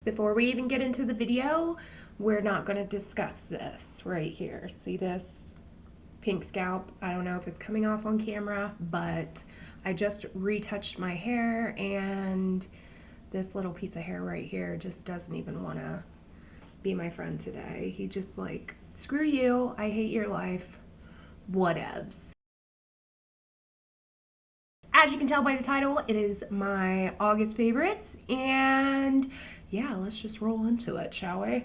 Before we even get into the video, we're not going to discuss this right here. See this pink scalp? I don't know if it's coming off on camera, but I just retouched my hair, and this little piece of hair right here just doesn't even want to be my friend today. He just like, screw you, I hate your life, whatevs. As you can tell by the title, it is my August favorites, and yeah, let's just roll into it, shall we?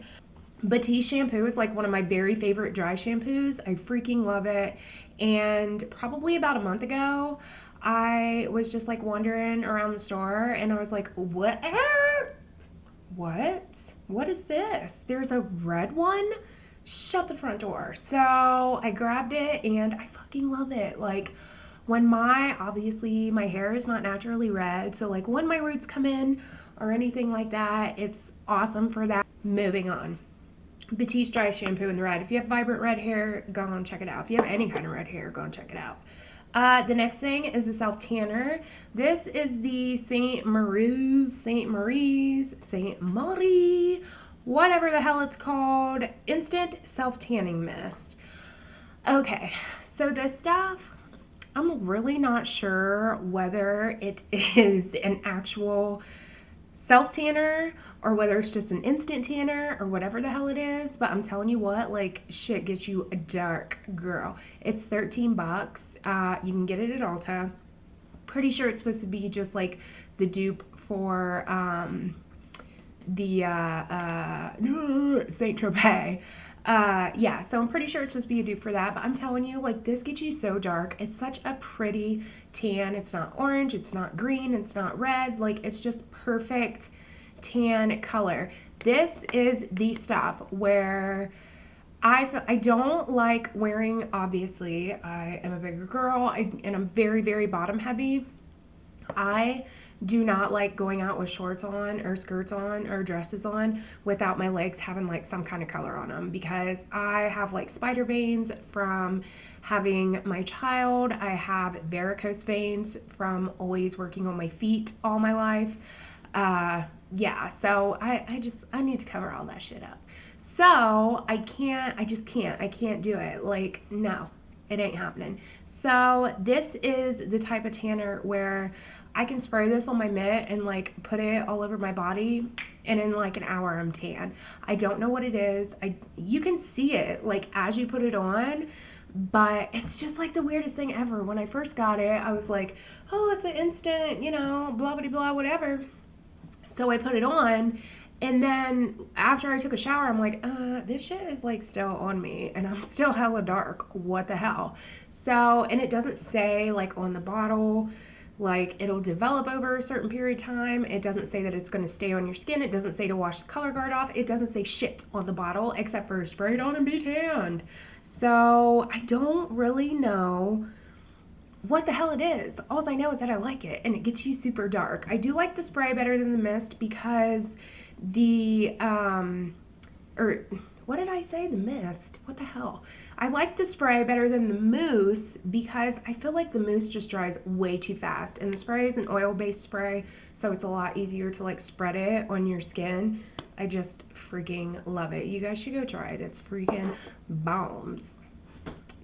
Batiste shampoo is like one of my very favorite dry shampoos. I freaking love it. And probably about a month ago, I was just like wandering around the store and I was like, what? What is this? There's a red one? Shut the front door. So I grabbed it and I fucking love it. Like, when obviously my hair is not naturally red, so like when my roots come in or anything like that, it's awesome for that. Moving on. Batiste dry shampoo in the red. If you have vibrant red hair, go and check it out. If you have any kind of red hair, go and check it out. The next thing is a self tanner. This is the Saint Marie, whatever the hell it's called, instant self tanning mist. Okay, so this stuff, I'm really not sure whether it is an actual self tanner or whether it's just an instant tanner or whatever the hell it is, but I'm telling you what, like, shit gets you dark, girl. It's 13 bucks. You can get it at Ulta. Pretty sure it's supposed to be just like the dupe for the Saint Tropez. Yeah, so I'm pretty sure it's supposed to be a dupe for that, but I'm telling you, like, this gets you so dark. It's such a pretty tan. It's not orange, it's not green, it's not red. Like, it's just perfect tan color. This is the stuff where I don't like wearing, obviously, I am a bigger girl, and I'm very, very bottom heavy. I do not like going out with shorts on or skirts on or dresses on without my legs having like some kind of color on them, because I have like spider veins from having my child. I have varicose veins from always working on my feet all my life. Yeah, so I need to cover all that shit up. So I can't do it. Like, no, it ain't happening. So this is the type of tanner where I can spray this on my mitt and like put it all over my body, and in like an hour I'm tan. I don't know what it is. You can see it like as you put it on, but it's just like the weirdest thing ever. When I first got it, I was like, oh, it's an instant, blah blah blah, whatever. So I put it on, and then after I took a shower, I'm like, this shit is like still on me and I'm still hella dark. What the hell? So, and it doesn't say like on the bottle, like it'll develop over a certain period of time. It doesn't say that it's going to stay on your skin. It doesn't say to wash the color guard off. It doesn't say shit on the bottle except for spray it on and be tanned. So I don't really know what the hell it is. All I know is that I like it, and it gets you super dark. I do like the spray better than the mist because or what did I say? The mist. What the hell? I like the spray better than the mousse because I feel like the mousse just dries way too fast, and the spray is an oil-based spray, so it's a lot easier to like spread it on your skin. I just freaking love it. You guys should go try it. It's freaking bombs.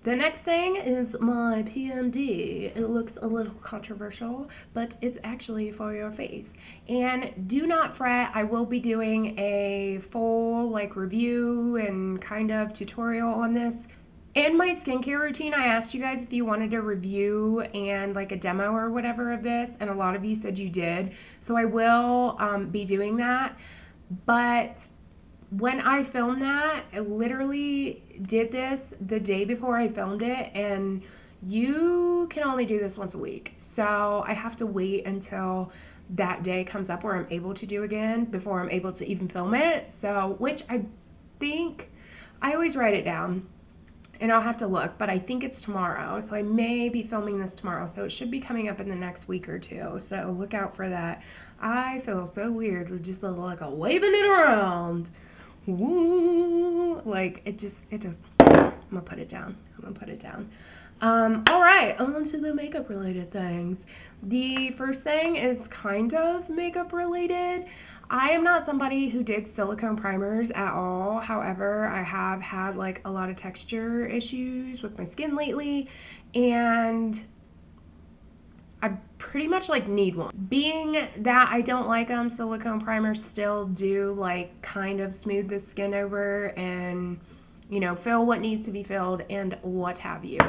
The next thing is my PMD. It looks a little controversial, but it's actually for your face. And do not fret, I will be doing a full like review and kind of tutorial on this. In my skincare routine, I asked you guys if you wanted a review and like a demo or whatever of this, and a lot of you said you did. So I will be doing that. But when I filmed that, I literally did this the day before I filmed it, and you can only do this once a week. So I have to wait until that day comes up where I'm able to do again before I'm able to even film it. So, which I think, I always write it down and I'll have to look, but I think it's tomorrow. So I may be filming this tomorrow. So it should be coming up in the next week or two. So look out for that. I feel so weird just like a waving it around. Woo, like it does. I'm gonna put it down. All right, on to the makeup related things. The first thing is kind of makeup related. I am not somebody who digs silicone primers at all. However, I have had like a lot of texture issues with my skin lately, and I pretty much like need one. Being that I don't like them, silicone primers still do like kind of smooth the skin over and, you know, fill what needs to be filled and what have you.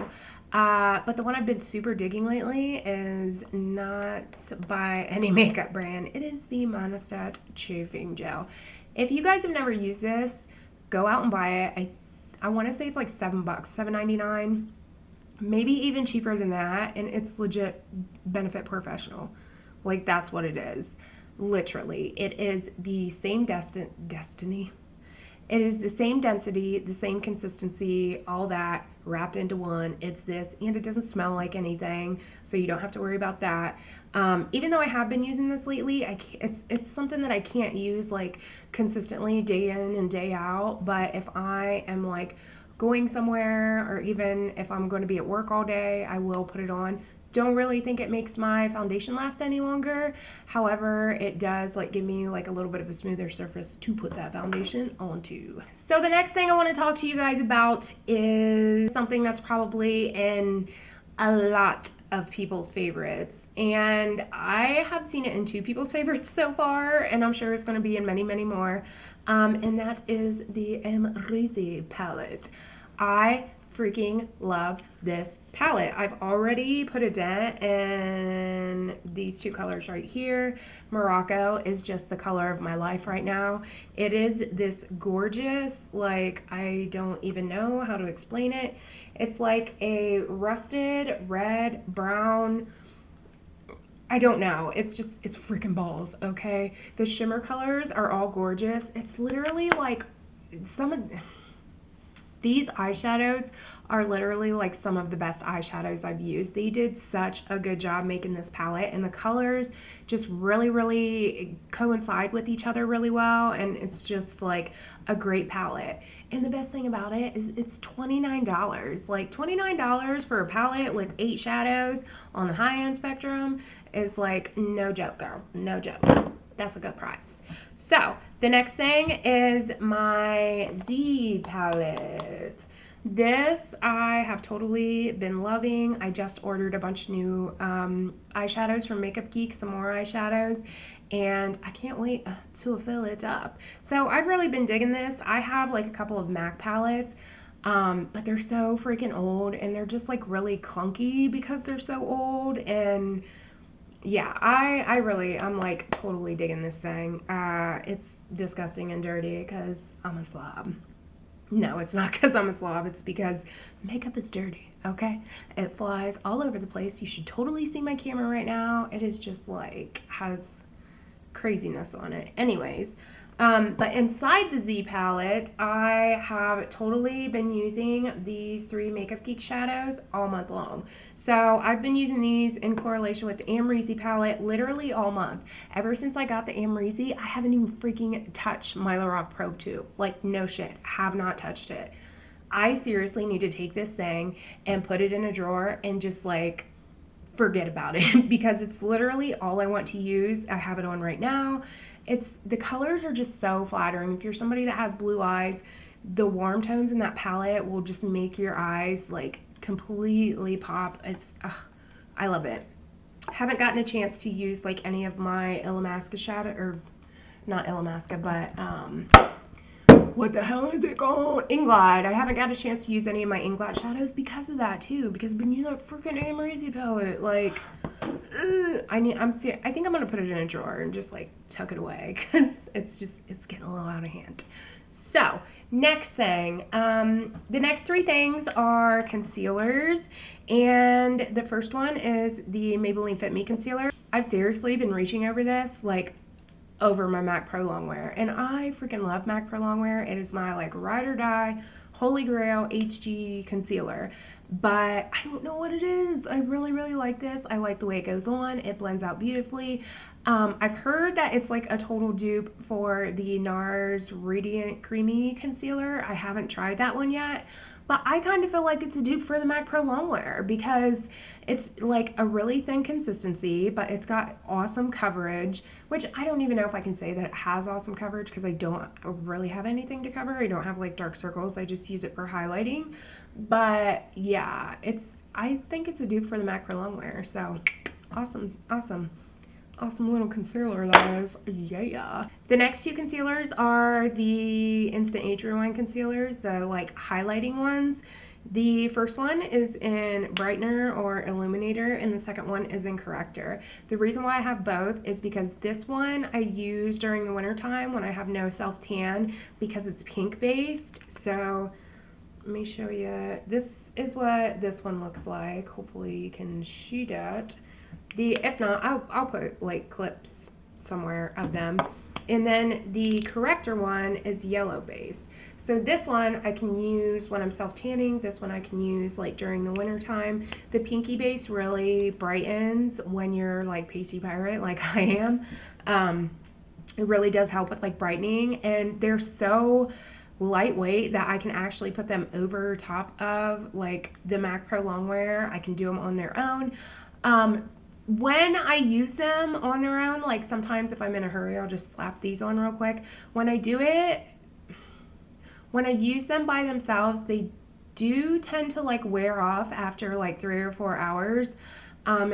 But the one I've been super digging lately is not by any makeup brand. It is the Monistat Chafing Gel. If you guys have never used this, go out and buy it. I want to say it's like $7, $7.99. Maybe even cheaper than that, and it's legit Benefit Professional. Like, that's what it is. Literally. It is the same destiny. It is the same density, the same consistency, all that wrapped into one. It's this, and it doesn't smell like anything, so you don't have to worry about that. Even though I have been using this lately, it's something that I can't use like consistently day in and day out. But if I am like going somewhere, or even if I'm going to be at work all day, I will put it on. Don't really think it makes my foundation last any longer. However, it does like give me like a little bit of a smoother surface to put that foundation onto. So the next thing I want to talk to you guys about is something that's probably in a lot of people's favorites, and I have seen it in 2 people's favorites so far, and I'm sure it's going to be in many, many more, and that is the Amrezy palette. I freaking love this palette. I've already put a dent in these 2 colors right here. Morocco is just the color of my life right now. It is this gorgeous, like, I don't even know how to explain it. It's like a rusted red, brown, I don't know. It's freaking balls, okay? The shimmer colors are all gorgeous. It's literally like these eyeshadows are literally like some of the best eyeshadows I've used. They did such a good job making this palette, and the colors just really, really coincide with each other really well, and it's just like a great palette. And the best thing about it is it's $29. Like $29 for a palette with 8 shadows on the high-end spectrum is like no joke, girl. No joke. That's a good price. So the next thing is my Z palette. This I have totally been loving. I just ordered a bunch of new eyeshadows from Makeup Geek, some more eyeshadows, and I can't wait to fill it up. So I've really been digging this. I have like a couple of MAC palettes, but they're so freaking old, and they're just like really clunky because they're so old. And yeah, I'm like totally digging this thing. It's disgusting and dirty because I'm a slob. No, it's not because I'm a slob. It's because makeup is dirty, okay? It flies all over the place. You should totally see my camera right now. It is just like, has craziness on it. Anyways, but inside the Z palette, I have totally been using these 3 Makeup Geek shadows all month long. So I've been using these in correlation with the Amrezy palette literally all month. Ever since I got the Amrezy, I haven't even freaking touched my Lorac Probe 2. Like, no shit, have not touched it. I seriously need to take this thing and put it in a drawer and just like forget about it because it's literally all I want to use. I have it on right now. The colors are just so flattering. If you're somebody that has blue eyes, the warm tones in that palette will just make your eyes like completely pop. I love it. Haven't gotten a chance to use like any of my Illamasqua shadow, or not Illamasqua, but what the hell is it called? Inglot. I haven't got a chance to use any of my Inglot shadows because of that too, because I've been using that freaking Amrezy palette. Like, I think I'm gonna put it in a drawer and just like tuck it away because it's getting a little out of hand. So next thing, the next 3 things are concealers, and the first one is the Maybelline Fit Me concealer. I've seriously been reaching over this like over my MAC Pro Longwear, and I freaking love MAC Pro Longwear. It is my like ride or die holy grail HG concealer, but I don't know what it is. I really, really like this. I like the way it goes on. It blends out beautifully. I've heard that it's like a total dupe for the NARS Radiant Creamy Concealer. I haven't tried that one yet, but I kind of feel like it's a dupe for the MAC Pro Longwear because it's like a really thin consistency, but it's got awesome coverage, which I don't even know if I can say that it has awesome coverage because I don't really have anything to cover. I don't have like dark circles. I just use it for highlighting. But yeah, I think it's a dupe for the MAC Pro Longwear. So awesome, awesome. Awesome little concealer that is. Yeah. The next two concealers are the Instant Age Rewind concealers, the like highlighting ones. The first one is in Brightener or Illuminator, and the second one is in Corrector. The reason why I have both is because this one I use during the winter time when I have no self-tan because it's pink based. So let me show you. This is what this one looks like. Hopefully you can see that. If not, I'll put like clips somewhere of them. And then the Corrector one is yellow base. So this one I can use when I'm self-tanning. This one I can use like during the winter time. The pinky base really brightens when you're like pasty pirate like I am. It really does help with like brightening, and they're so lightweight that I can actually put them over top of like the MAC Pro Longwear. I can do them on their own. When I use them on their own, like sometimes if I'm in a hurry, I'll just slap these on real quick. When I use them by themselves, they do tend to like wear off after like 3 or 4 hours.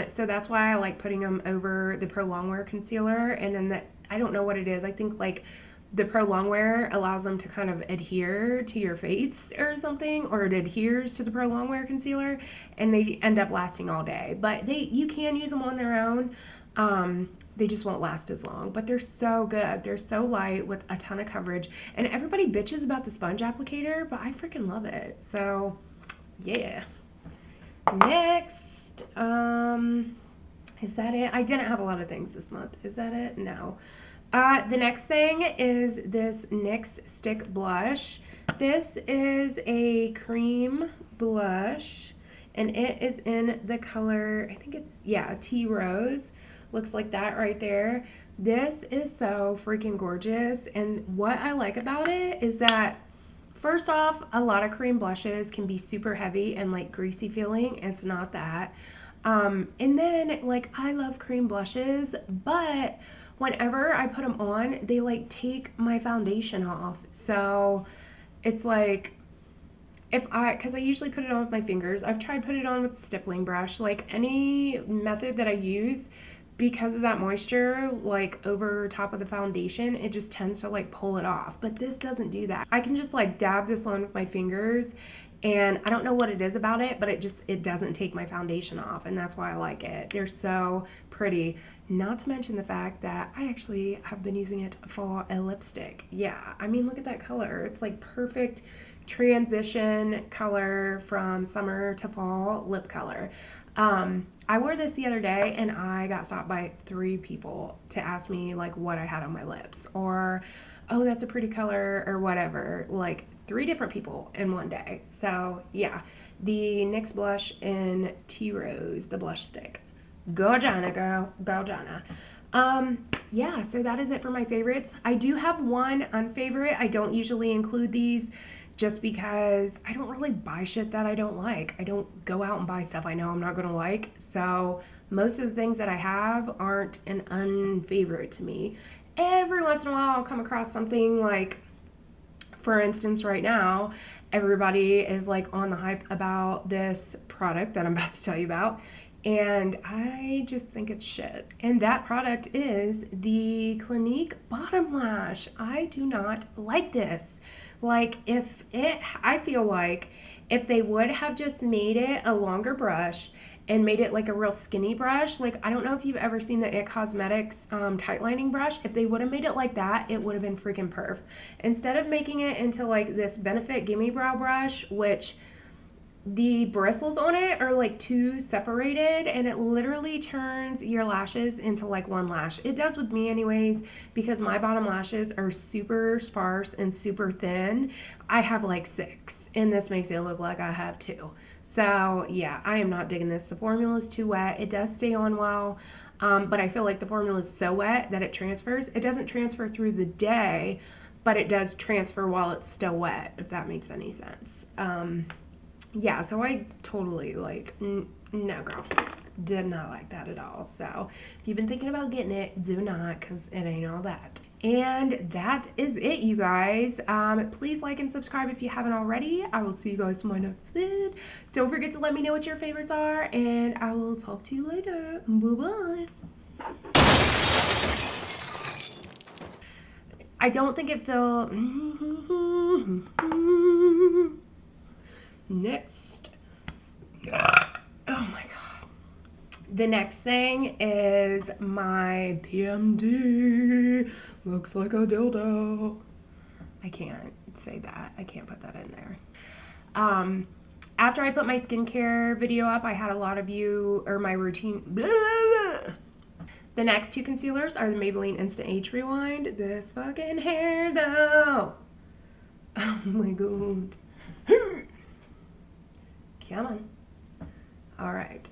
So that's why I like putting them over the Pro Longwear concealer. And then I don't know what it is. I think like the Pro Longwear allows them to kind of adhere to your face or something, or it adheres to the Pro Longwear concealer, and they end up lasting all day. But you can use them on their own. They just won't last as long, but they're so good. They're so light with a ton of coverage, and everybody bitches about the sponge applicator, but I freaking love it. So yeah. Next, is that it? I didn't have a lot of things this month. Is that it? No. The next thing is this NYX Stick Blush. This is a cream blush, and it is in the color, I think it's, yeah, Tea Rose. Looks like that right there. This is so freaking gorgeous, and what I like about it is that, first off, a lot of cream blushes can be super heavy and like greasy feeling. It's not that. And then, like, I love cream blushes, but whenever I put them on, they like take my foundation off. So it's like, because I usually put it on with my fingers. I've tried putting it on with a stippling brush, like any method that I use, because of that moisture, like over top of the foundation, it just tends to like pull it off. But this doesn't do that. I can just like dab this on with my fingers, and I don't know what it is about it, but it doesn't take my foundation off, and that's why I like it. They're so pretty. Not to mention the fact that I actually have been using it for a lipstick. Yeah, I mean, look at that color. It's like perfect transition color from summer to fall lip color. I wore this the other day, and I got stopped by 3 people to ask me like what I had on my lips, or, oh, that's a pretty color, or whatever. Like 3 different people in one day. So yeah, the NYX blush in Tea Rose, the blush stick. Go Jana, girl. Go Jana. Yeah, so that is it for my favorites. I do have one unfavorite. I don't usually include these just because I don't really buy shit that I don't like. I don't go out and buy stuff I know I'm not going to like. So most of the things that I have aren't an unfavorite to me. Every once in a while I'll come across something like, for instance, right now, everybody is like on the hype about this product that I'm about to tell you about. And I just think it's shit. And that product is the Clinique Bottom Lash. I do not like this. Like, I feel like if they would have just made it a longer brush and made it like a real skinny brush, like, I don't know if you've ever seen the It Cosmetics tight lining brush. If they would have made it like that, it would have been freaking perf. Instead of making it into like this Benefit Gimme Brow brush, which the bristles on it are like too separated, and it literally turns your lashes into like one lash. It does with me anyways, because my bottom lashes are super sparse and super thin. I have like 6, and this makes it look like I have 2. So yeah, I am not digging this. The formula is too wet. It does stay on well, but I feel like the formula is so wet that it transfers. It doesn't transfer through the day, but it does transfer while it's still wet, if that makes any sense. Yeah, so I totally like, no girl, did not like that at all. So if you've been thinking about getting it, do not, because it ain't all that. And that is it, you guys. Please like and subscribe if you haven't already. I will see you guys in my next vid. Don't forget to let me know what your favorites are, and I will talk to you later. Bye-bye. I don't think it felt... Next. Oh my god. The next thing is my PMD. Looks like a dildo. I can't say that. I can't put that in there. After I put my skincare video up, I had a lot of you, or my routine. Blah, blah, blah. The next 2 concealers are the Maybelline Instant Age Rewind. This fucking hair though. Oh my god. Come on. All right.